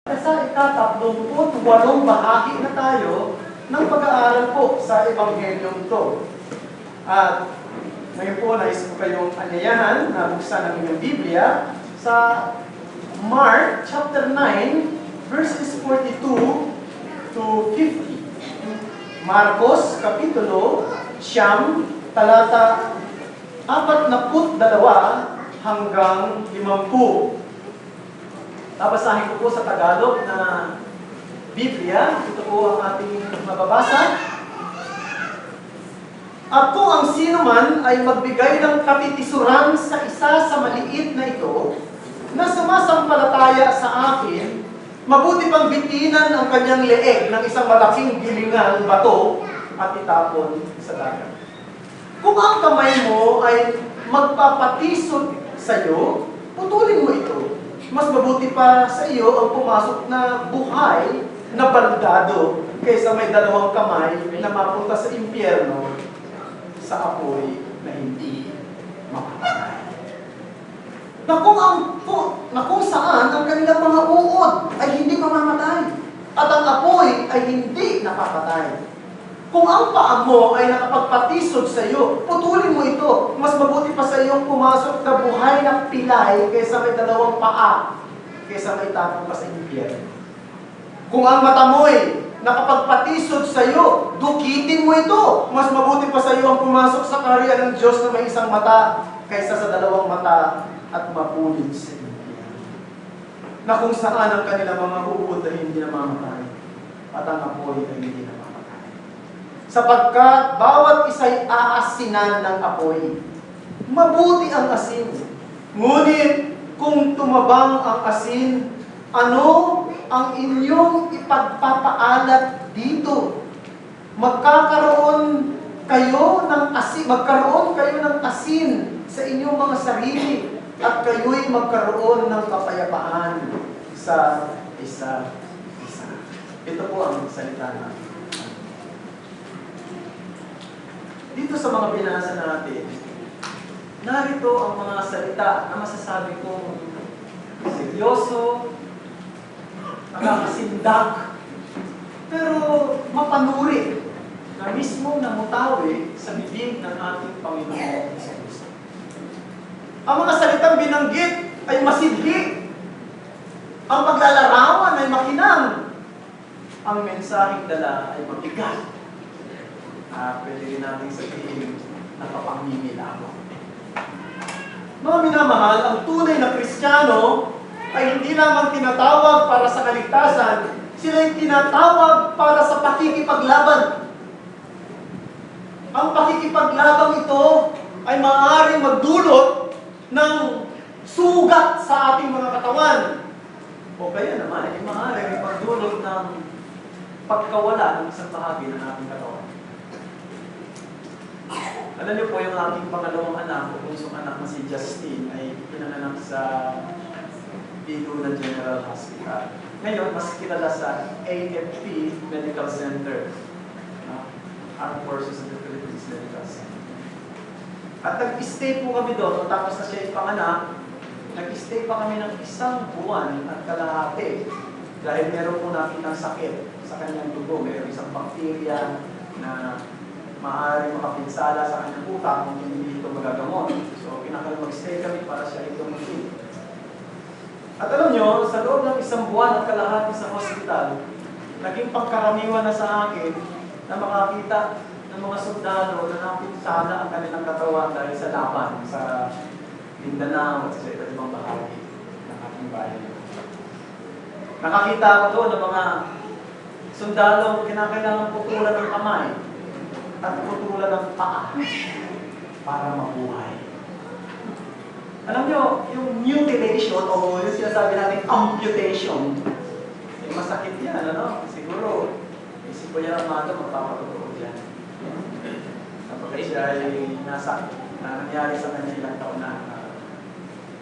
Sa ika-38 bahagi na tayo ng pag-aaral po sa Ebanghelyong ito. At ngayon po, nais ko kayong anyayahan na buksan ang inyong Biblia sa Mark chapter 9, verses 42 to 50. Marcos, kapitulo, siyam, talata 42 hanggang 50. Babasahin ko po sa Tagalog na Biblia. Ito po ang ating mababasa. At kung ang sino man ay magbigay ng katitisuran sa isa sa maliit na ito, na sumasampalataya sa akin, mabuti pang bitinan ang kanyang leeg ng isang malaking gilingang bato at itapon sa dagat. Kung ang kamay mo ay magpapatisod sa iyo, putulin mo ito. Mas mabuti pa sa iyo ang pumasok na buhay na baldado kaysa may dalawang kamay na mapunta sa impyerno sa apoy na hindi mapapatay. Na kung saan ang kanilang mga uod ay hindi mamamatay at ang apoy ay hindi napapatay. Kung ang paa mo ay nakapagpatisod sa iyo, putulin mo ito. Mas mabuti pa sa iyong pumasok na buhay na pilay kaysa may dalawang paa, kaysa may tapong pa sa impyerno. Kung ang mata mo ay nakapagpatisod sa iyo, dukitin mo ito. Mas mabuti pa sa iyo ang pumasok sa kaharian ng Diyos na may isang mata, kaysa sa dalawang mata at mapulid sa impyerno. Na kung saan ang kanilang mga uod ay hindi namamatay at ang apoy ay hindi namamatay. Sapagkat bawat isa'y aasinan ng apoy. Mabuti ang asin. Ngunit kung tumabang ang asin, ano ang inyong ipagpapaalat dito? Magkaroon kayo ng asin sa inyong mga sarili at kayo'y magkaroon ng kapayapaan sa isa-isa. Ito po ang salita natin. Dito sa mga binasa natin, narito ang mga salita na masasabi kong seryoso, nakakasindak, pero mapanuri na mismo namutawi sa bibig ng ating Panginoon sa Kristo. Ang mga salitang binanggit ay masidhi. Ang paglalarawan ay makinang. Ang mensaheng dala ay mabigat. Pwede rin natin sabihin nakapangmimilago. Mga minamahal, ang tunay na Kristiyano ay hindi lamang tinatawag para sa kaligtasan, sila ay tinatawag para sa pakikipaglaban. Ang pakikipaglaban ito ay maaaring magdulot ng sugat sa ating mga katawan. O kaya naman, ay maaaring magdulot ng pagkawala ng isang bahagi ng ating katawan. Alam niyo po, yung aking pangalawang anak, o punsong anak na si Justine, ay pinanganak sa Laguna General Hospital. Ngayon, mas kilala sa AFP Medical Center, Armed Forces of the Philippines Medical Center. At nag-stay po kami doon, tapos na siya ipanganak, nag-stay pa kami ng 1 buwan at kalahati dahil meron po nakitang sakit sa kanyang dugo. Meron isang bakterya na maaaring makapinsala sa kanyang utak kung hindi ito magagamot. So, mag-stay kami para siya ito mag-treat. At alam nyo, sa loob ng 1 buwan at kalahati sa hospital, naging pangkaraniwan na sa akin na makakita ng mga sundalo na napinsala ang kanilang katawan dahil sa laban sa Mindanao at sa iba't ibang bahagi ng ating bayan. Nakakita ako doon ng mga sundalo kinakailangan putulan ng kamay at putulan ng paa para mabuhay. Alam nyo, yung mutilation o yung sinasabi natin amputation, masakit yan, ano? Siguro, isip ko yan ang mga magpapatuturo dyan. Kapag siya ay nangyari sa kanya ilang taon na.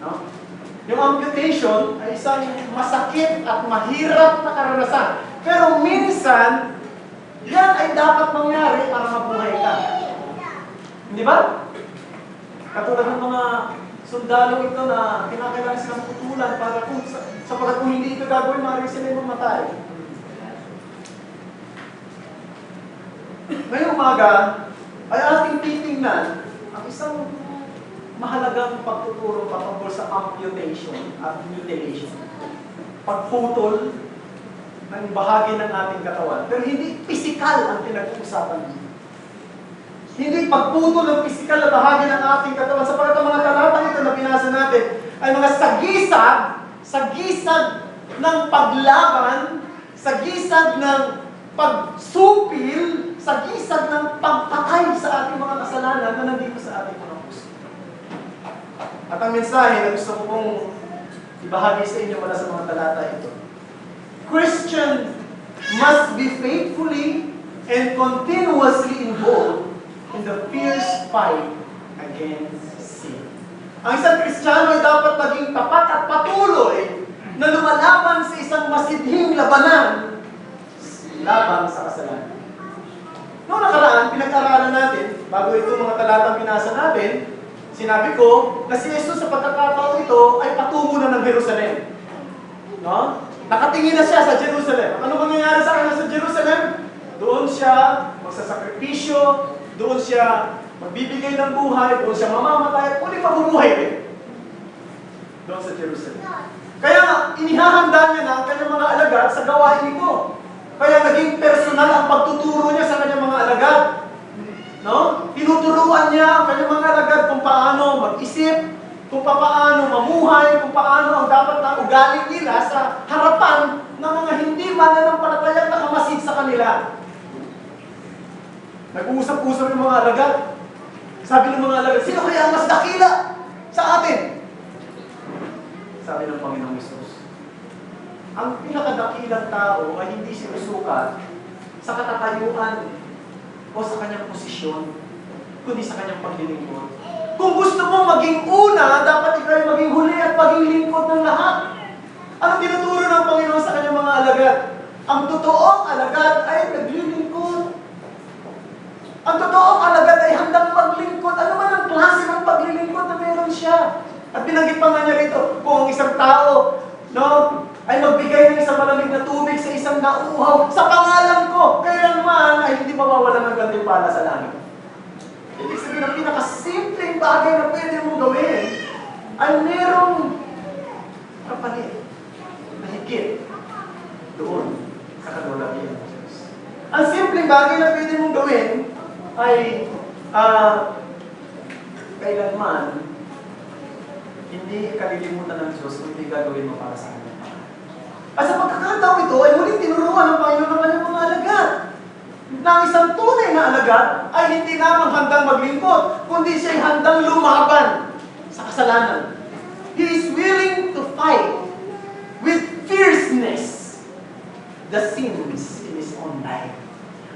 No? Yung amputation ay isang masakit at mahirap na karanasan. Pero minsan, yan ay dapat mangyari para mabuhay ka. Hindi ba? Katulad ng mga sundalo ito na kinakailangan silang putulan para sapagat kung hindi ito gagawin, maaari sila mamatay. Ngayong umaga ay ating titingnan ang isang mahalagang pagtuturo patungkol sa amputation at mutilation. Pagputol ng bahagi ng ating katawan. Pero hindi pisikal ang pinag-uusapan dito. Hindi pagputol ng pisikal na bahagi ng ating katawan. Sapagat ang mga talatang ito na binasa natin ay mga sagisag ng paglaban, sagisag ng pagsupil, sagisag ng pagpatay sa ating mga kasalanan na nandito sa ating mga puso. At ang mensahe na gusto ko pong ibahagi sa inyo mula sa mga talata ito. Christian must be faithfully and continuously involved in the fierce fight against sin. Ang isang Kristiyano ay dapat maging tapat at patuloy na lumalaban sa isang masidhing labanan laban sa kasalanan. Noong nakaraan, pinag-aralan natin, bago itong mga talatang binasa natin, sinabi ko na si Jesus sa pagkakataon ito ay patungo na ng Jerusalem. No? Nakatingin na siya sa Jerusalem. Ano mangyayari sa kanya sa Jerusalem? Doon siya magsasakripisyo, doon siya magbibigay ng buhay, doon siya mamamatay, kundi mabubuhay rin. Doon sa Jerusalem. Kaya inihahanda niya na ang kanyang mga alagad sa gawain ito. Kaya naging personal ang pagtuturo niya sa kanyang mga alagad. No? Tinuturuan niya ang kanyang mga alagad kung paano mag-isip, kung paano mamuhay, kung paano ang dapat na ugali nila sa harapan ng mga hindi mananampalatayang nakamasid sa kanila. Nag-uusap-usap yung mga alagad. Sabi ng mga alagad, sino kaya ang mas dakila sa atin? Sabi ng Panginoong Hesus, ang pinakadakilang tao ay hindi sinusukat sa katatayuan o sa kanyang posisyon, kundi sa kanyang paglilingkod. Kung gusto mo maging una, dapat ikaw ay maging huli at maging lingkod ng lahat. Anong tinuturo ng Panginoon sa kanyang mga alagad? Ang totoong alagad ay naglilingkod. Ang totoong alagad ay handang maglingkod. Ano man ang klase ng paglilingkod na meron siya? At binanggit pa nga niya rito, kung ang isang tao, no, ay magbigay ng isang malamig na tubig sa isang nauuhaw sa pangalan ko, kailanman ay hindi mawawalan ng gantimpala sa langit. Ibig sabihin, ang pinakasimpleng bagay na pwede mong gawin ay merong kapalit na higit doon sa kadwalatian ng Diyos. Ang simpleng bagay na pwede mong gawin ay kailanman hindi kalilimutan ng Diyos kung hindi gagawin mo para sa Kanya. At sa pagkakataon ito ay muling tinuruan ng Panginoon ng kanyang mga alagad. Na ang isang tunay na alagad ay hindi lamang handang maglingkod, kundi siya'y handang lumaban sa kasalanan. He is willing to fight with fierceness the sins in his own life.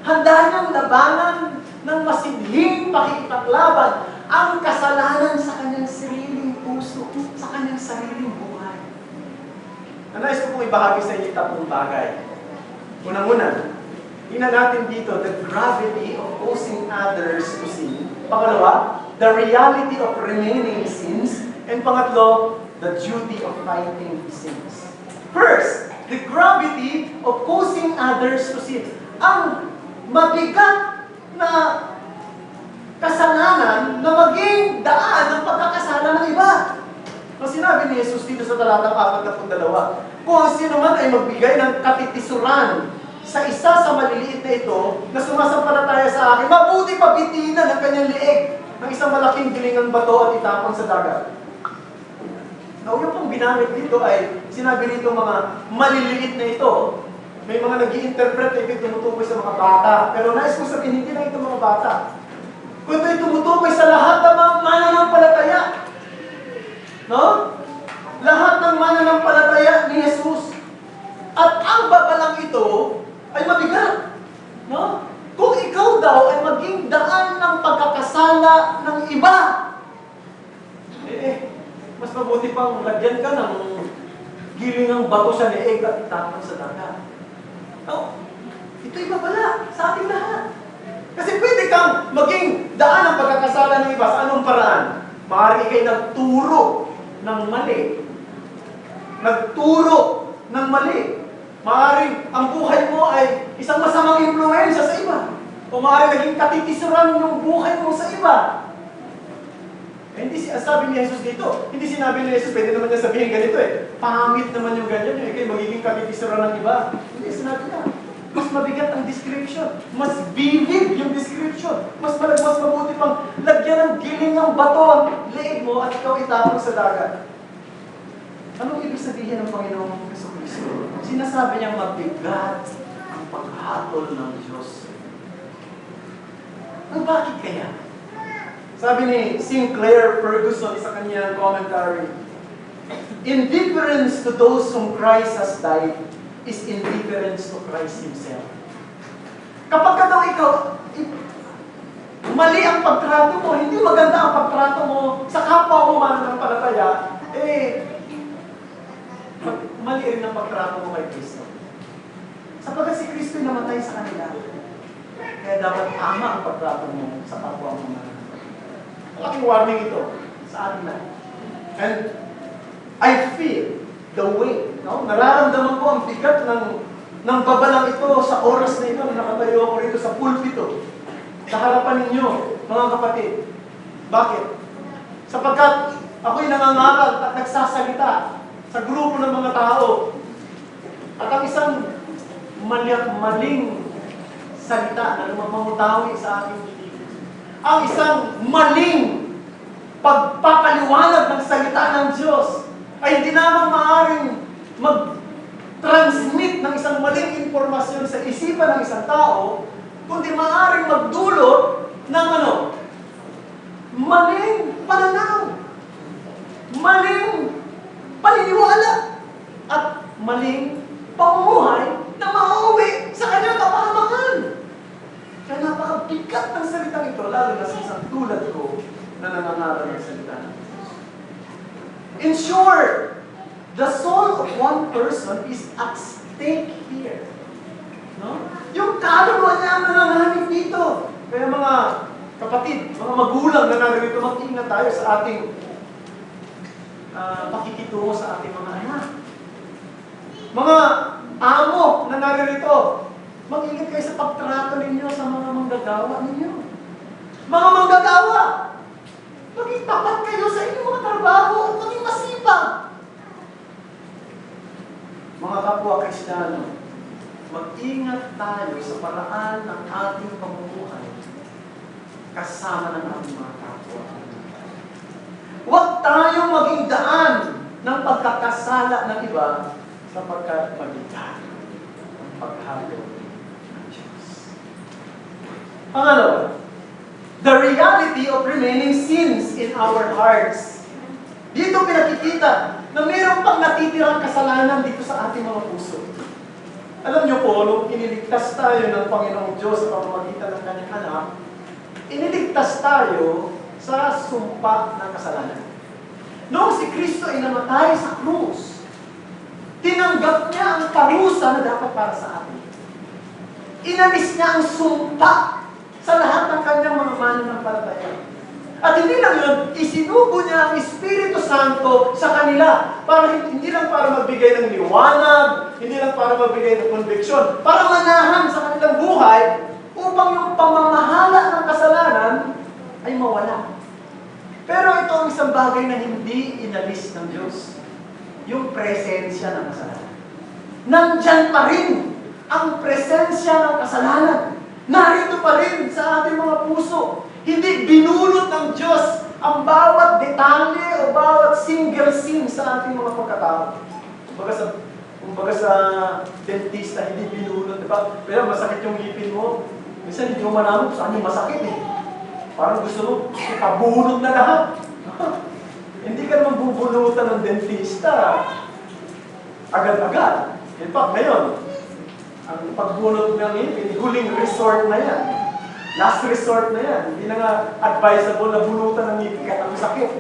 Handa niyang labanan ng masidhing pakikipaglaban ang kasalanan sa kanyang sariling puso, sa kanyang sariling buhay. Nais ko pong ibahagi sa inyo tatlong bagay. Unang-una, tingnan natin dito the gravity of causing others to sin. Pangalawa, the reality of remaining sins. And pangatlo, the duty of fighting sins. First, the gravity of causing others to sin. Ang mabigat na kasalanan na maging daan ng pagkakasala ng iba. Ang sinabi ni Jesus dito sa talatang 42, kung ang sino man ay magbigay ng katitisuran sa isa sa maliliit na ito na sumasampalataya sa akin, mabuti pa bitinan ng kanyang liig ng isang malaking gilingang bato at itapon sa dagat. Now, yung pong binamit dito ay sinabi dito mga maliliit na ito. May mga nag-i-interpret na ito tumutukoy sa mga bata. Pero nais ko sabihin, hindi na ito mga bata. Kung ito'y tumutukoy sa lahat ng mga mananampalataya. No? Lahat ng mananampalataya ni Jesus. At ang babalang ito ay mabigat. No? Kung ikaw daw ay maging daan ng pagkakasala ng iba, mas mabuti pang lagyan ka ng gilingang bato sa leeg at itapon sa dagat. No? Ito'y babala sa ating lahat. Kasi pwede kang maging daan ng pagkakasala ng iba sa anong paraan? Maaaring ikay nagturo ng mali. Nagturo ng mali. Maaaring ang buhay mo ay isang masamang impluwensya sa iba. O maaaring naging katitisuran yung buhay mo sa iba. Eh, hindi sabi ni Jesus dito. Hindi sinabi ni Jesus, pwede naman niya sabihin ganito eh. Pangit naman yung ganyan, yung ikay magiging katitisuran ng iba. Hindi, sinabi niya. Mas mabigat ang description. Mas vivid yung description. Mas mabuti pang lagyan ng giling ng bato ang leeg mo at ikaw itapon sa dagat. Anong ibig sabihin ng Panginoong Jesucristo? Sinasabi niyang mabigat ang paghatol ng Diyos. Bakit kaya? Sabi ni Sinclair Ferguson sa kanyang commentary, indifference to those whom Christ has died is indifference to Christ Himself. Kapag ka daw ikaw, mali ang pagtrato mo, hindi maganda ang pagtrato mo sa kapwa mo mananampalataya, mali rin ang pagtrato mo kay Kristo. Sapagkat si Kristo ay namatay sa kanila. Kaya dapat tama ang pagtrato mo sa kapwa mo mananampalataya. Malaking warning ito sa atin na. And I feel the weight. No? Nararamdaman ko ang bigat ng babalang ito sa oras na ito na nakatayo ako rito sa pulpito. Sa harapan ninyo, mga kapatid. Bakit? Sapagkat ako'y nangangaral at nagsasalita sa grupo ng mga tao. At ang isang maling salita na lumamamutawi sa aking bibig. Ang isang maling pagpapaliwanag ng salita ng Diyos ay hindi naman maaaring mag-transmit ng isang maling impormasyon sa isipan ng isang tao, kundi maaaring magdulot ng maling pananaw, maling paniniwala, at maling pamumuhay na mauwi sa kanyang kapahamakan. Kaya napakabigat ng salitang ito, lalo na sa isang tulad ko na nangangaral ng salita ng Diyos. In short, the soul of one person is at stake here. No? Yung kaluluwa niya ang nanganganib dito. Kaya mga kapatid, mga magulang na narito, mag-ingat tayo sa ating pakikitungo sa ating mga anak. Mga amo na narito, mag-ingat kayo sa pagtrato ninyo sa mga manggagawa ninyo. Mga manggagawa, maging tapat kayo sa inyong mga trabaho at maging masipag. Mga kapwa Kristiyano, mag-ingat tayo sa paraan ng ating pamumuhay kasama ng ating mga kapwa. Huwag tayong maging daan ng pagkakasala ng iba sapagkat mabigat ang paghalo ng Diyos. Pangalawa, the reality of remaining sins in our hearts. Dito pinakikita na mayroon pang natitirang kasalanan dito sa ating mga puso. Alam niyo po, nung iniligtas tayo ng Panginoong Diyos sa pamamagitan ng Kanyang anak, iniligtas tayo sa sumpa ng kasalanan. Noong si Kristo ay namatay sa krus, tinanggap niya ang parusa na dapat para sa atin. Inalis niya ang sumpa sa lahat ng kanyang mga mananampalataya. At hindi lang yun, isinubo niya ang Espiritu Santo sa kanila. Hindi lang para magbigay ng liwanag, hindi lang para magbigay ng konviksyon, para manahan sa kanilang buhay upang yung pamamahala ng kasalanan ay mawala. Pero ito ang isang bagay na hindi inalis ng Diyos. Yung presensya ng kasalanan. Nandyan pa rin ang presensya ng kasalanan. Narito pa rin sa ating mga puso. Hindi binulot ng Diyos ang bawat detalye o bawat single sin sa ating mga pagkatao. Kumbaga sa dentista, hindi binulot, diba? Pero masakit yung ngipin mo. Minsan hindi mo malaman kung saan yung masakit eh. Parang gusto mo, ipabunot na lahat. Hindi ka naman bubunutan ng dentista agad-agad. In fact, ngayon, ang pagbunot ng ngipin, huling resort na yan. Last resort na yan. Hindi na nga advisable na bunutan ng ngipin kahit ang sakit.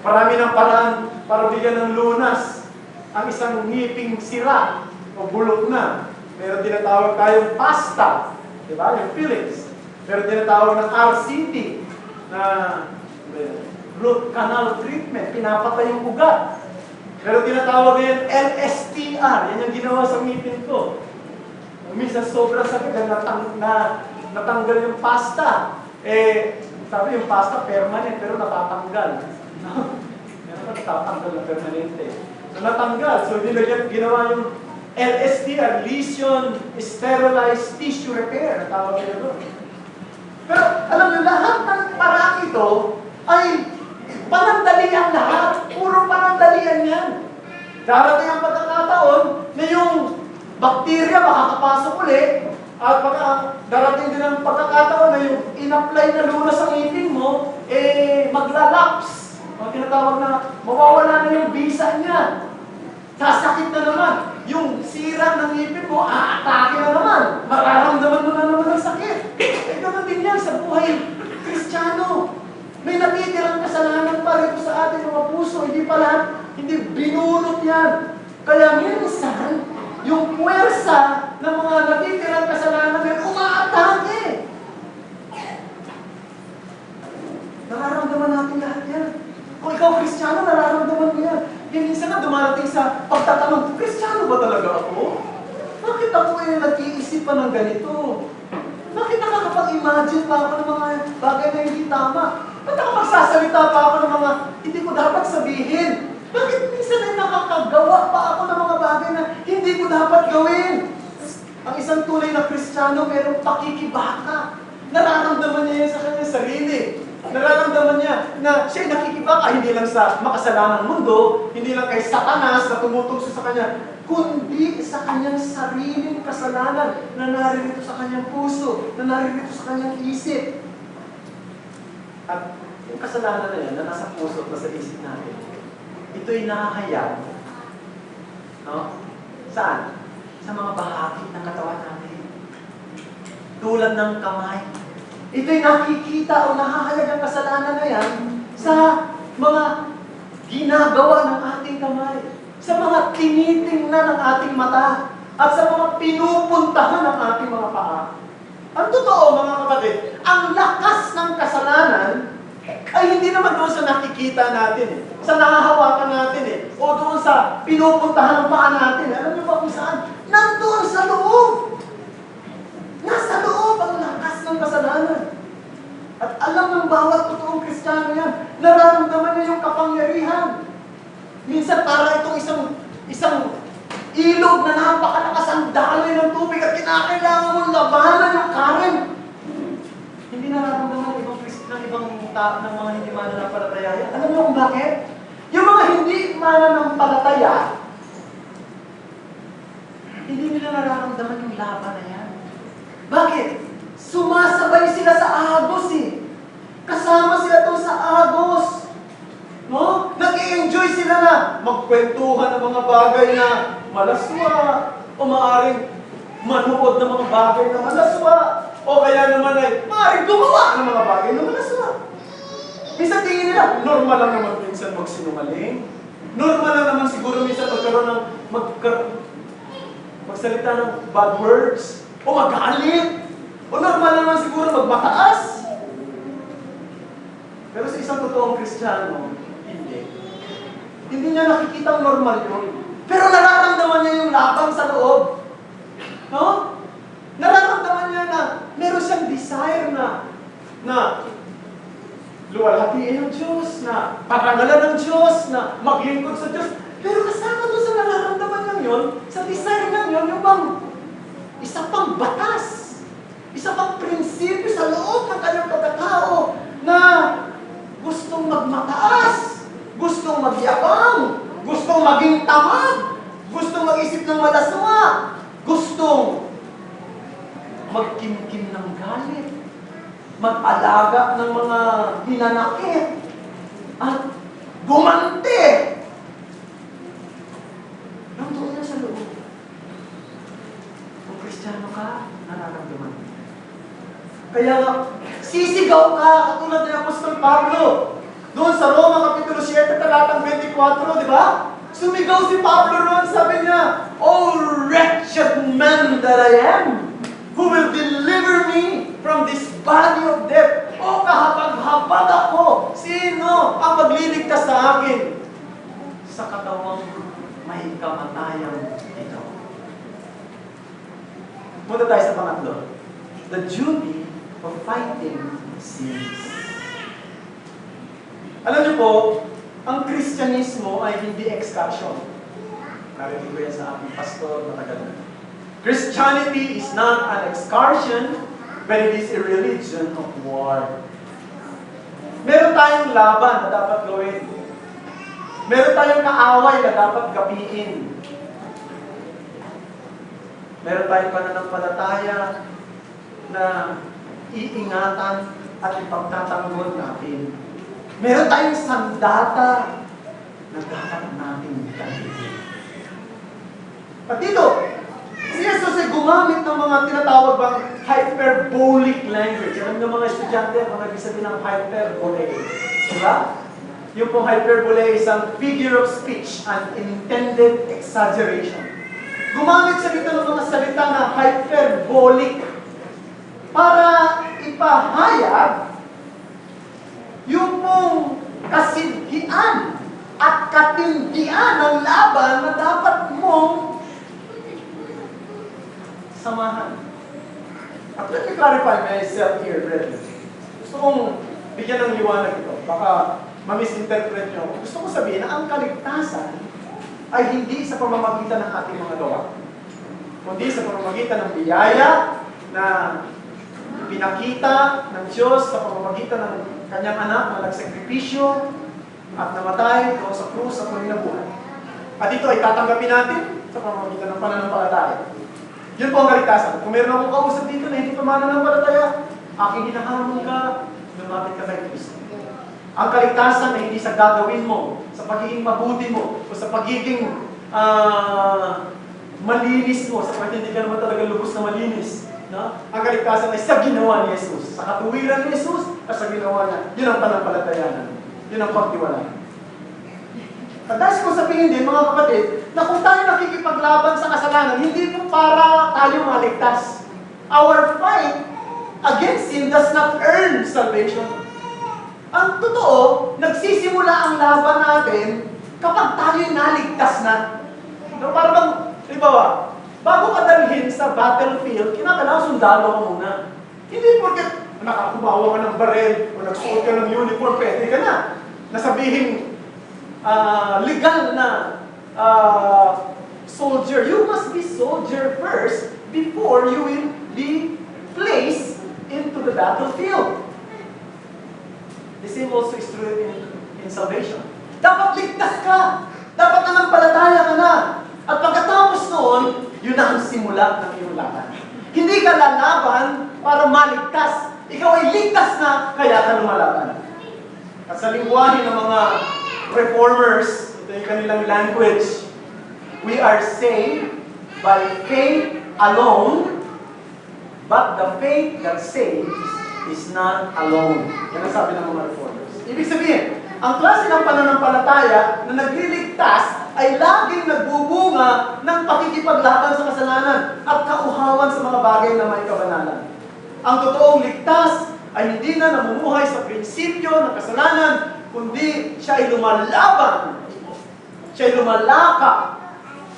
Marami ng paraan para bigyan ng lunas ang isang ngiping sira o bulok na. Pero tinatawag tayong pasta. Diba? Yung fillings. Pero tinatawag ng RCT na root canal treatment, pinapatay yung ugat. Pero tinatawag ngayon LSTR, yan yung ginawa sa ngipin ko. Minsan sobrang sakit na natanggal yung pasta. Sabi yung pasta permanent, pero natatanggal. No? Meron ka natatanggal na permanente. So natanggal, so ginawa yung LSTR, Lesion Sterilized Tissue Repair, tawag nila doon. Pero alam niyo, lahat ng parang ito ay panandalian lahat. Puro panandalian yan. Darating ang pagkakataon na yung bakterya makakapasok ulit at darating din ang pagkakataon na yung in-apply na lunas sa ngipin mo, maglalaps. Ang tinatawag na mawawala na yung bisa niya. Sasakit na naman. Yung sira ng ngipin mo, aatake na naman. Mararamdaman mo na naman ang sakit. Ganun din yan sa buhay Kristiyano. May natitirang kasalanan pa rin sa ating mga puso. Hindi pa lahat, hindi binunot yan. Kaya minsan, yung puwersa ng mga natitirang kasalanan ay umaatake. Nararamdaman natin lahat yan. Kung ikaw Kristiyano, nararamdaman mo yan. Minsan na dumarating sa pagtatanong, Kristiyano ba talaga ako? Bakit ako nag-iisip pa ng ganito? Bakit nakakapag-imagine pa ako ng mga bagay na hindi tama? Ba't nakapagsasalita pa ako ng mga hindi ko dapat sabihin? Bakit minsan ay nakakagawa pa ako ng mga bagay na hindi ko dapat gawin? Ang isang tunay na Kristiyano, merong pakikibaka. Nararamdaman niya yan sa kanyang sarili. Nararamdaman niya na siya'y nakikibaka hindi lang sa makasalanang mundo, hindi lang kay Satanas na tumutugso sa kanya, kundi sa kanyang sariling kasalanan na naririto sa kanyang puso, na naririto sa kanyang isip. At yung kasalanan na yan na nasa puso at nasa isip natin, ito'y nahahayag. No? Saan? Sa mga bahagi ng katawan natin. Tulad ng kamay. Ito'y nakikita o nahahayag ang kasalanan na yan sa mga ginagawa ng ating kamay, sa mga tinitingnan ng ating mata, at sa mga pinupuntahan ng ating mga paa. Ang totoo, mga kapatid, ang lakas ng kasalanan ay hindi naman doon sa nakikita natin, sa nahahawakan natin, o doon sa pinupuntahan ng paa natin. Alam niyo ba kung saan? Nandoon sa loob! Nasa loob ang lakas ng kasalanan. At alam ng bawat totoong Kristiyano yan, nararamdaman niya yung kapangyarihan. Minsan para itong isang ilog na napakalakas ang daloy ng tubig at kinakailangan mong labanan yung current. Hindi nararamdaman ng ibang Kristiyano, ng ibang ng mga hindi mananampalataya yan. Alam niyo kung bakit? Yung mga hindi mananampalataya, hindi nila nararamdaman yung laban na yan. Bakit? Sumasabay sila sa agos eh. Kasama sila to sa agos. No? Nag-i-enjoy sila na magkwentuhan ng mga bagay na malaswa o maaaring manood ng mga bagay na malaswa o kaya naman ay maaaring gumawa ng mga bagay na malaswa. Minsan tingin nila, normal lang naman minsan magsinungaling. Normal lang naman siguro minsan magkaroon ng magsalita ng bad words o magalit. O normal naman siguro magmataas. Pero sa isang totoong Kristiyano, hindi. Hindi niya nakikita normal yun. Pero nararamdaman niya yung laban sa loob. No? Nararamdaman niya na meron siyang desire na luwalhatiin ng Diyos, na parangalan ng Diyos, na maglingkod sa Diyos. Pero kasama doon sa nararamdaman niya yun, sa desire niya yun, yung bang isa pang batas. Isa pang prinsipyo sa loob ng kanyang pagkatao na gustong magmataas, gustong magyabang, gustong maging tamad, gustong mag-isip ng malaswa, gustong magkimkim ng galit, mag-alaga ng mga hinanakit, at gumante. Nandoon na sa loob. Kung Kristiyano ka, nararamdaman mo. Kaya sisigaw ka, katulad ni Apostol Pablo. Doon sa Roma, Kapitulo 7, talatang 24, di ba? Sumigaw si Pablo roon, sabi niya, "O wretched man that I am, who will deliver me from this body of death?" O kahabag-habag kapag ako, sino ang magliligtas sa akin? Sa katawang may kamatayang ito. Punta tayo sa pangatlo. The duty of fighting sins. Alam niyo po, ang Kristyanismo ay hindi excursion. Narinig ko yan sa aking pastor matagal na. Christianity is not an excursion, but it is a religion of war. Meron tayong laban na dapat gawin. Meron tayong kaaway na dapat gapiin. Meron tayong pananampalataya na iingatan at ipagtatanggol natin. Meron tayong sandata na dapat natin gamitin. At dito, si Jesus ay gumamit ng mga tinatawag bang hyperbolic language. Alam niyo mga estudyante, mga ibig sabihin ng hyperbole. Diba? Yung pong hyperbole ay isang figure of speech, an intended exaggeration. Gumamit siya dito ng mga salita na hyperbolic para ipahayag yung pong kasidhian at katindian ng laban na dapat mong samahan. At let me clarify myself here, brethren. Gusto kong bigyan ng liwanag ito. Baka ma-misinterpret nyo. Gusto ko sabihin na ang kaligtasan ay hindi sa pamamagitan ng ating mga gawa, kundi sa pamamagitan ng biyaya na pinakita ng Diyos sa pamamagitan ng kanyang anak na nagsakripisyo at namatay doon sa krus at maginabuhay. At ito ay tatanggapin natin sa pamamagitan ng pananampalataya. Yun po ang kaligtasan. Kung meron akong kausap dito na hindi pa mananampalataya, aking hinahamon ka, lumapit ka kay Kristo. Ang kaligtasan ay hindi sa gagawin mo, sa pagiging mabuti mo, o sa pagiging malinis mo, sa pagiging hindi ka naman talaga lubos na malinis. No? Ang kaligtasan ay sa ginawa ni Jesus, sa katuwiran ni Jesus, at sa ginawa niya. Yun ang pananampalataya. Yun ang pagtiwala. At dahil kung sabihin din, mga kapatid, na kung tayo nakikipaglaban sa kasalanan, hindi po para tayo maligtas. Our fight against sin does not earn salvation. Ang totoo, nagsisimula ang laban natin kapag tayo'y naligtas na. No, parang, halimbawa, bago ka dalhin sa battlefield, kinakailangan sundalo ka muna. Hindi porket nakakubawa ka ng baril o nagsuot ka ng uniform, pwede ka na. Nasabihin, legal na soldier. You must be soldier first before you will be placed into the battlefield. The same also is true in salvation. Dapat ligtas ka. Dapat nanampalataya ka na. At pagkatapos noon, yun na ang simula ng iyong laban. Hindi ka lalaban para maligtas. Ikaw ay ligtas na, kaya ka lumalaban. At sa lingwahe ng mga reformers, ito yung kanilang language, we are saved by faith alone, but the faith that saves is not alone. Yan ang sabi ng mga reformers. Ibig sabihin, ang klase ng pananampalataya na nagliligtas ay laging nagbubunga ng pakikipaglaban sa kasalanan at kauhawan sa mga bagay na may kabanalan. Ang totoong ligtas ay hindi na namumuhay sa prinsipyo ng kasalanan, kundi siya ay lumalaban. Siya ay lumalakad.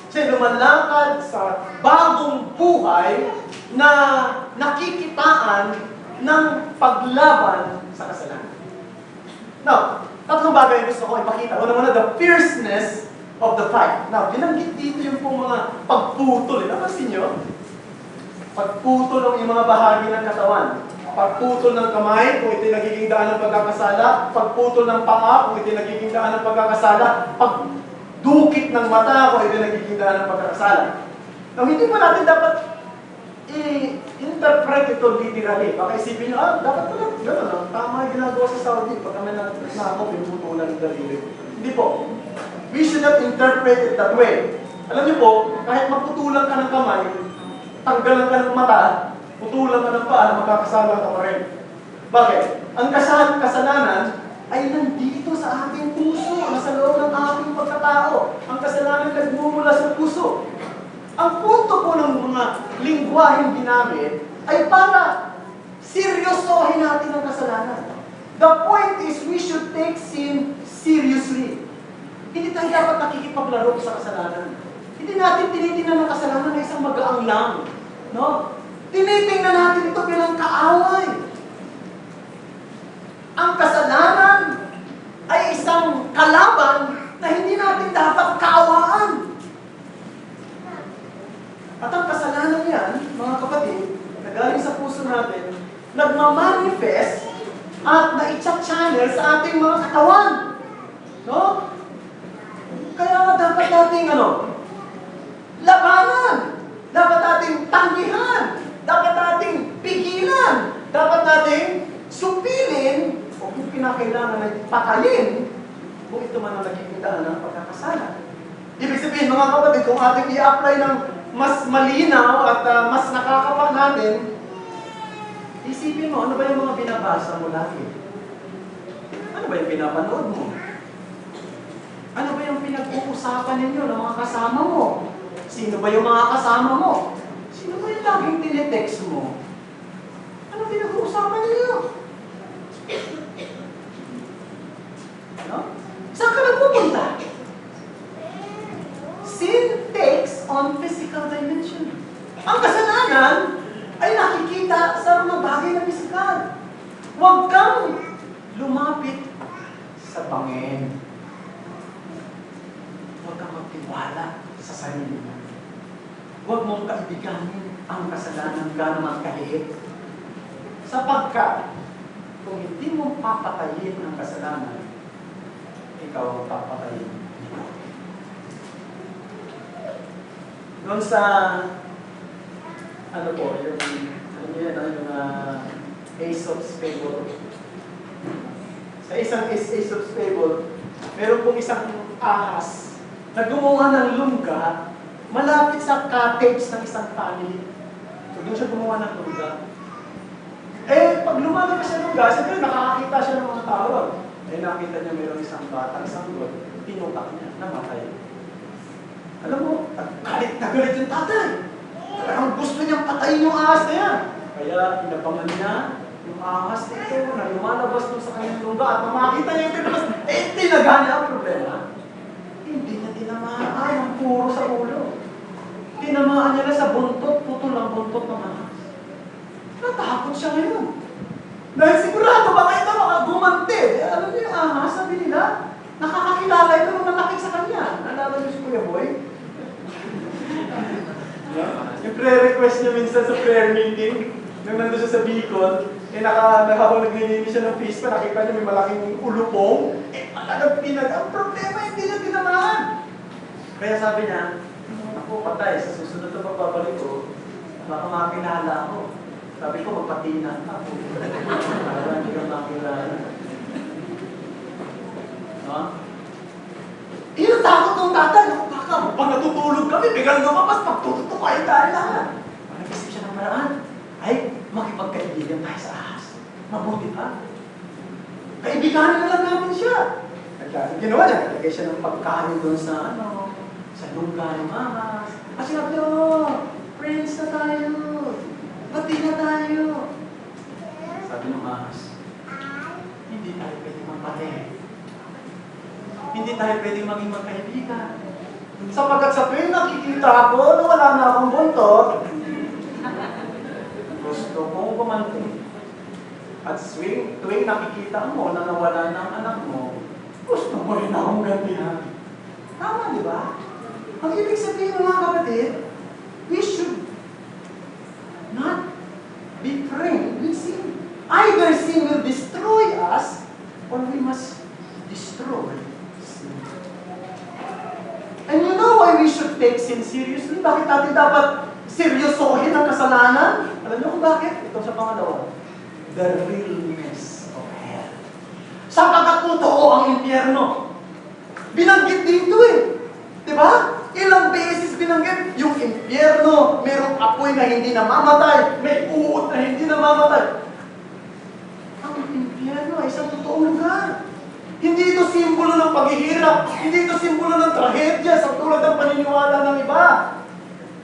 Siya ay lumalakad sa bagong buhay na nakikitaan ng paglaban sa kasalanan. Now, tatlong bagay gusto ko ipakita. Una-una, the fierceness of the fight. Now, binanggit dito yung pong mga pagputol. Napansin nyo? Pagputol ng mga bahagi ng katawan. Pagputol ng kamay, kung ito'y nagiging daan ng pagkakasala. Pagputol ng paa, kung ito'y nagiging daan ng pagkakasala. Pagdukit ng mata, kung ito'y nagiging daan ng pagkakasala. Now, hindi mo natin dapat i-interpret ito literally. Baka isipin nyo, dapat pala gano'n. Tama yung ginagawa sa Saudi. Pag kami nagkakot, pinuputulan ng daliri. Hindi po. We should not interpret it that way. Alam niyo po, kahit maputulan ka ng kamay, tanggalan ka ng mata, putulan ka ng paa, magkakasala ka pa rin. Bakit? Ang kasalanan ay nandito sa ating puso, nasa loob ng ating pagkatao. Ang kasalanan nagmumula sa puso. Ang punto po ng mga lingwaheng ginamit ay para seryosohin natin ang kasalanan. The point is, we should take sin seriously. Hindi tayo dapat nakikipaglaro sa kasalanan. Hindi natin tinitingnan ang kasalanan na isang magaang lang. No? Tinitingnan natin ito bilang kaaway. Ang kasalanan ay isang kalaban na hindi natin dapat kaawaan. At ang kasalanan yan, mga kapatid, na galing sa puso natin, nagmamanifest at na-channel sa ating mga katawan. No? Kaya nga dapat nating labanan. Dapat nating tanggihan. Dapat nating pigilan. Dapat nating supilin o kung pinakailangan ay patayin kung ito man ang nagiging daan ng pagkakasala. Ibig sabihin, mga kapatid, kung ating i-apply ng mas malinaw at mas nakakapan natin, isipin mo, ano ba yung mga binabasa mo lagi? Ano ba yung pinapanood mo? Ano ba yung pinag-uusapan ninyo ng mga kasama mo? Sino ba yung mga kasama mo? Sino ba yung laging tinetext mo? Ano pinag-uusapan ninyo? Ano? Saan ka nagpupunta? Sin takes on physical dimension. Ang kasalanan ay nakikita sa mga bagay na physical. Huwag kang lumapit sa bangin. Huwag kang magtiwala sa sarili mo. Huwag mong kaibiganin ang kasalanan gano'n kahit. Sapagkat, kung hindi mo papatayin ang kasalanan, ikaw ang papatayin. Doon sa, yung Aesop's Fable. Sa isang Aesop's Fable, meron pong isang ahas na gumawa ng lungga malapit sa cottage ng isang family. So doon siya gumawa ng lungga. Pag lumalabas siya ng lungga, siyempre nakakakita siya ng mga tao. Nakita niya mayroong isang batang sanggol, tinutak niya, namatay. Alam mo, galit na galit yung tatay. Ang gusto niyang patayin yung ahas na yan. Kaya inabangan niya yung ahas nito na lumalabas doon sa kanyang lungga at makita niya yung pinabas. Tinaga niya ang problema. Hindi niya tinamaan ang puro sa ulo. Tinamaan niya na sa buntot, putol ang buntot ng ahas. Natakot siya ngayon. Dahil sigurado baka ito makagumante. Alam niyo yung ahas, sabi nila, nakakakilala ito nung nanakit sa kanya. Nalala niyo si Kuya Boy? Yung prayer request niya minsan sa prayer meeting, nung nandun siya sa Bicol, habang naglilinis siya ng face pa, nakita niya may malaking ulupong, talagang ang problema, hindi niya tinamaan. Kaya sabi niya, ako patay, sa susunod na pagbabalik ko, baka makakilala ako. Sabi ko, magpatina ako. Para hindi ka makilala. Takot ng tatay. Baka, pag natutulog kami, biglang lumabas, pagtututo kayo tayo lahat. Nag-isip siya ng maraan. Ay, makipagkaibigan tayo sa ahas. Mabuti pa. Kaibiganin na lang namin siya. At ginawa niya, nalagay siya ng pagkain doon sa sa lungga ng ahas. At sinabi niya, friends na tayo. Pati na tayo. Sabi ng ahas, hindi tayo pwede magpatay. Hindi tayo pwedeng maging magkaibigan. Sapagkat sa tuwing nakikita ako na wala na akong buntot, gusto kong kumanting. At tuwing nakikita mo na nawala na ang anak mo, gusto mo rin akong gantihan. Tama, di ba? Ang ibig sabihin mga kapatid, we should not be praying with sin. Either sin will destroy us, or we must destroy sin. And you know why we should take sin seriously? Bakit natin dapat seryosohin ang kasalanan? Alam niyo kung bakit? Ito sa pangalawa. The realness of hell. Sapagkat totoo ang impyerno. Binanggit dito Diba? Ilang beses binanggit. Yung impyerno, mayroong apoy na hindi namamatay. May uod na hindi namamatay. Ang impyerno ay isang totoong lugar. Hindi ito simbolo ng paghihirap. Hindi ito simbolo ng trahedya sa tulad ng paniniwala ng iba.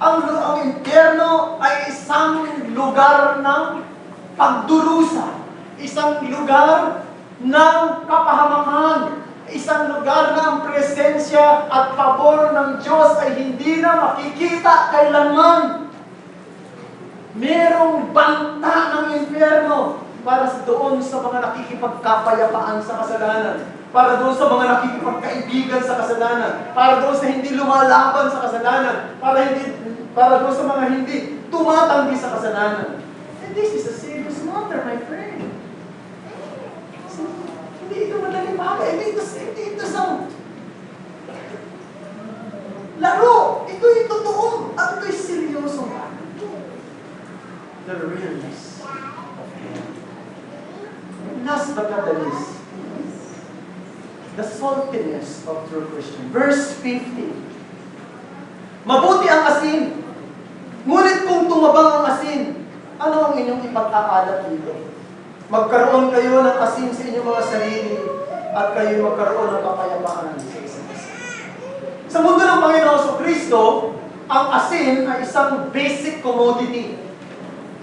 Ang impyerno ay isang lugar ng pagdurusa. Isang lugar ng kapahamakan. Isang lugar na ang presensya at pabor ng Diyos ay hindi na makikita kailanman. Merong banta ng impyerno para doon sa mga nakikipagkapayapaan sa kasalanan, para doon sa mga nakikipagkaibigan sa kasalanan, para doon sa hindi lumalaban sa kasalanan, para doon sa mga hindi tumatanggi sa kasalanan. And this is a serious matter, my friend. So, hindi ito madaling bagay. Hindi ito sa laro. Ito'y totoo at ito'y seryosong bagay. The realness of Him. Last but not the least, the saltiness of true Christian. Verse 50. Mabuti ang asin, ngunit kung tumabang ang asin, ano ang inyong ipag-aalat dito? Magkaroon kayo ng asin sa inyong mga sarili at kayo magkaroon ng kapayapaan sa isa't isa. Sa mundo ng Panginoon Kristo, ang asin ay isang basic commodity.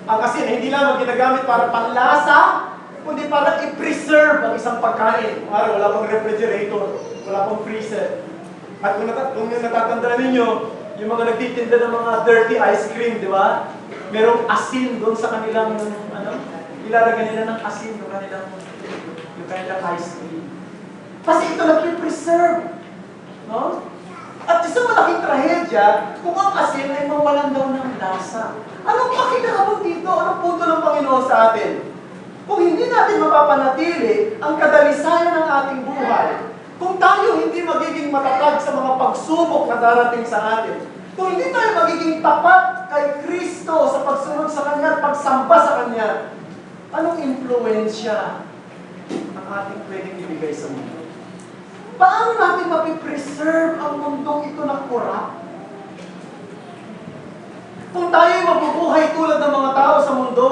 Ang asin ay hindi lamang ginagamit para panlasa, kundi para i-preserve ang isang pagkain. Wala pang refrigerator, wala pang freezer. At kung natatandaan ninyo, yung mga nagtitinda ng mga dirty ice cream, di ba? Merong asin doon sa kanilang, ilalagay nila ng asin yung kanilang ice cream. Kasi ito nag-preserve. No? At isang malaking trahedya, kung ang asin ay mawalan daw ng lasa. Anong pakikarabot dito? Anong punto ng Panginoon sa atin? Kung hindi natin mapapanatili ang kadalisayan ng ating buhay, kung tayo hindi magiging matatag sa mga pagsubok na darating sa atin, kung hindi tayo magiging tapat kay Kristo sa pagsunod sa Kanya at pagsamba sa Kanya, anong impluensya ang ating pwedeng ibigay sa mundo? Paano natin mapipreserve ang mundong ito na corrupt? Kung tayo'y mabubuhay tulad ng mga tao sa mundo,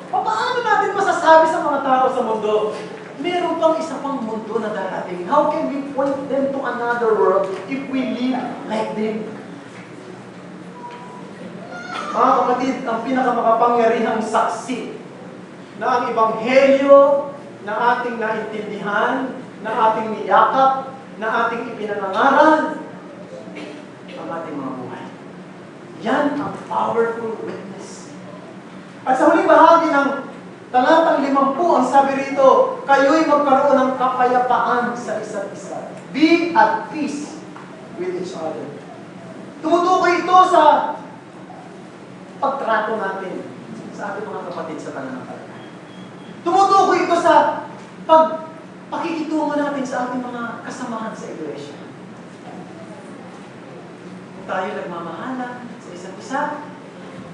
paano natin masasabi sa mga tao sa mundo, meron pang isa pang mundo na darating? How can we point them to another world if we live like them? Mga kapatid, ang pinakamakapangyarihang saksi na ang ebanghelyo na ating naintindihan, na ating niyakap, na ating ipinangangaral, ang ating mga buhay. Yan ang powerful witness. At sa huling bahagi ng talatang 50, ang sabi rito, kayo'y magkaroon ng kapayapaan sa isa't isa. Be at peace with each other. Tumutukoy ito sa pagtrato natin sa ating mga kapatid sa pananampalataya. Tumutukoy ito sa pakikitungo natin sa ating mga kasamahan sa iglesia. Kung tayo nagmamahalan sa isa't isa,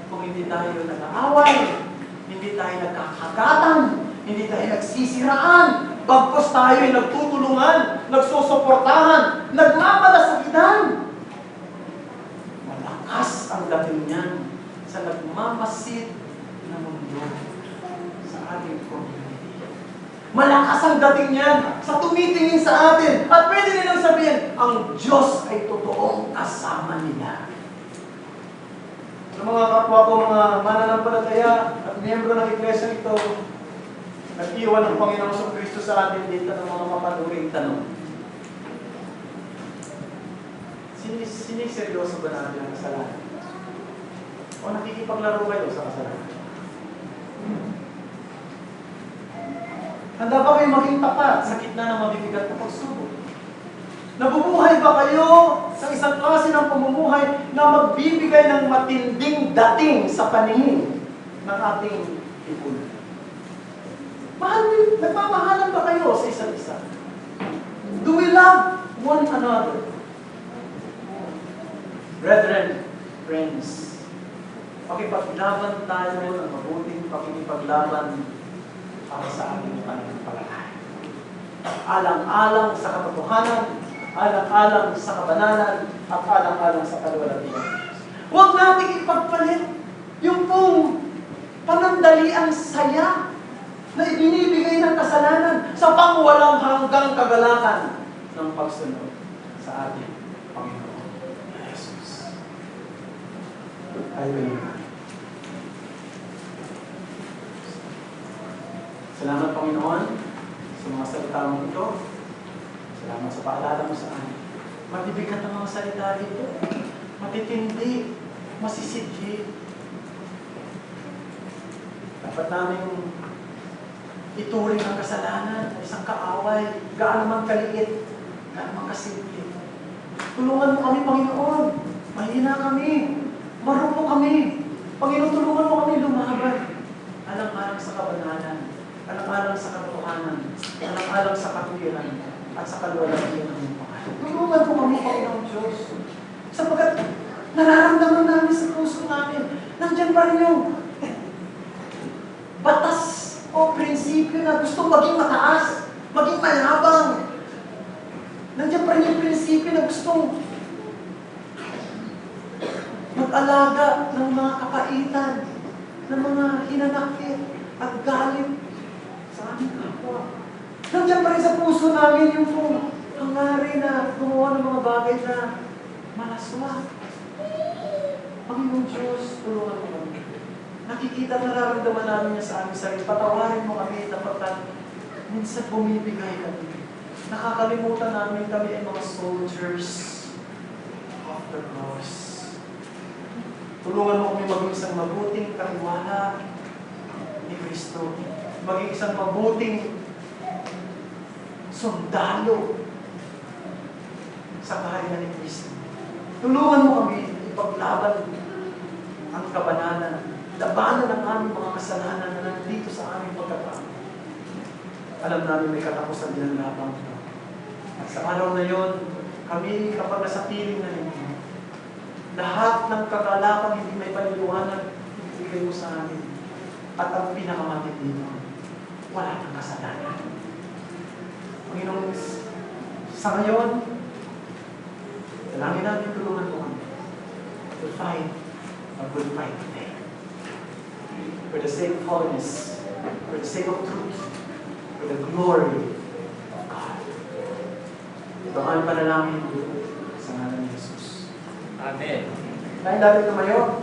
kung hindi tayo nag-aaway, hindi tayo nagkakagatan, hindi tayo nagsisiraan, bagkos tayo ay nagtutulungan, nagsusuportahan, nagmamalasakitan. Malakas ang dating niyan sa nagmamasid na mundo sa ating community. Malakas ang dating niyan sa tumitingin sa atin. At pwede nilang sabihin, ang Diyos ay totoong kasama nila. Sa mga kapwa ko, mga mananampalataya at miyembro ng iglesia ito, nag-iwan ng Panginoong Kristo sa atin dito ng mga mapanuring tanong. Siniseryoso ba natin ang kasalanan? O nakikipaglaro kayo sa kasalanan? Handa ba kayo maging tapat sa gitna ng mabibigat na pagsubok? Nabubuhay ba kayo sa isang klase ng pamumuhay na magbibigay ng matinding dating sa paningin ng ating lipunan? Nagmamahalan ba kayo sa isa't isa? Do we love one another? Brethren, friends, pakipaglaban tayo ng mabuting pakikipaglaban para sa ating pananampalataya. Alang-alang sa katotohanan, alang-alang sa kabanalan, at alang-alang sa kaluwalhatian. Huwag nating ipagpalit yung pong panandaliang saya na ibinibigay ng kasalanan sa pangwalang hanggang kagalakan ng pagsunod sa ating Panginoon Jesus. Hallelujah. Salamat, Panginoon, sa sa mga salita mo ito. Salamat sa paalala mo sa amin. Matibigat ang mga salita dito. Matitindi. Masisidhi. Dapat namin ituring ang kasalanan ay isang kaaway. Gaano man kaliit. Gaano man kasimple. Tulungan mo kami, Panginoon. Mahina kami. Marunong kami. Panginoon, tulungan mo kami lumaban. Alang-alang sa kabanalan. Alang-alang sa katotohanan. Alang-alang sa katwiran. At sa kalwalhatian ng iyong pangalan. Tulungan mo kami, Panginoon Diyos. Sapagkat nararamdaman namin sa puso namin. Nandiyan pa rin yung batas o prinsipyo na gusto maging mataas, maging mayabang. Nandiyan pa rin yung prinsipyo na gustong mag-alaga ng mga kapaitan, ng mga hinanakit at galit sa aming kapwa. Nandiyan pa rin sa puso namin yung hangarin na gumawa ng mga bagay na malaswa. Panginoon Diyos, tulungan mo kami. Nakikita, nararamdaman namin niya sa aming sarili. Patawarin mo kami dapat minsan bumibigay kami. Nakakalimutan namin kami ay mga soldiers of the cross. Tulungan mo kami maging isang mabuting katiwala ni Kristo. Maging isang mabuting sundalo sa kaharian ni Kristo. Tulungan mo kami ipaglaban ang kabanalan, labanan ang aming mga kasalanan na nandito sa aming pagkatao. Alam namin may katapusan din ang labang ito. At sa araw na yon, kami kapag nasa piling na ninyo, lahat ng kagalakan hindi may paliwanag, ibigay mo sa amin. At ang pinakamatik dito, wala nang kasalanan. Panginoon, sa ngayon, dalangin namin tulungan mo kami to fight a good fight today. For the sake of holiness, for the sake of truth, for the glory of God. Ito ang panalangin sa ngalan ni Jesus. Amen. Dahil natin tumayo.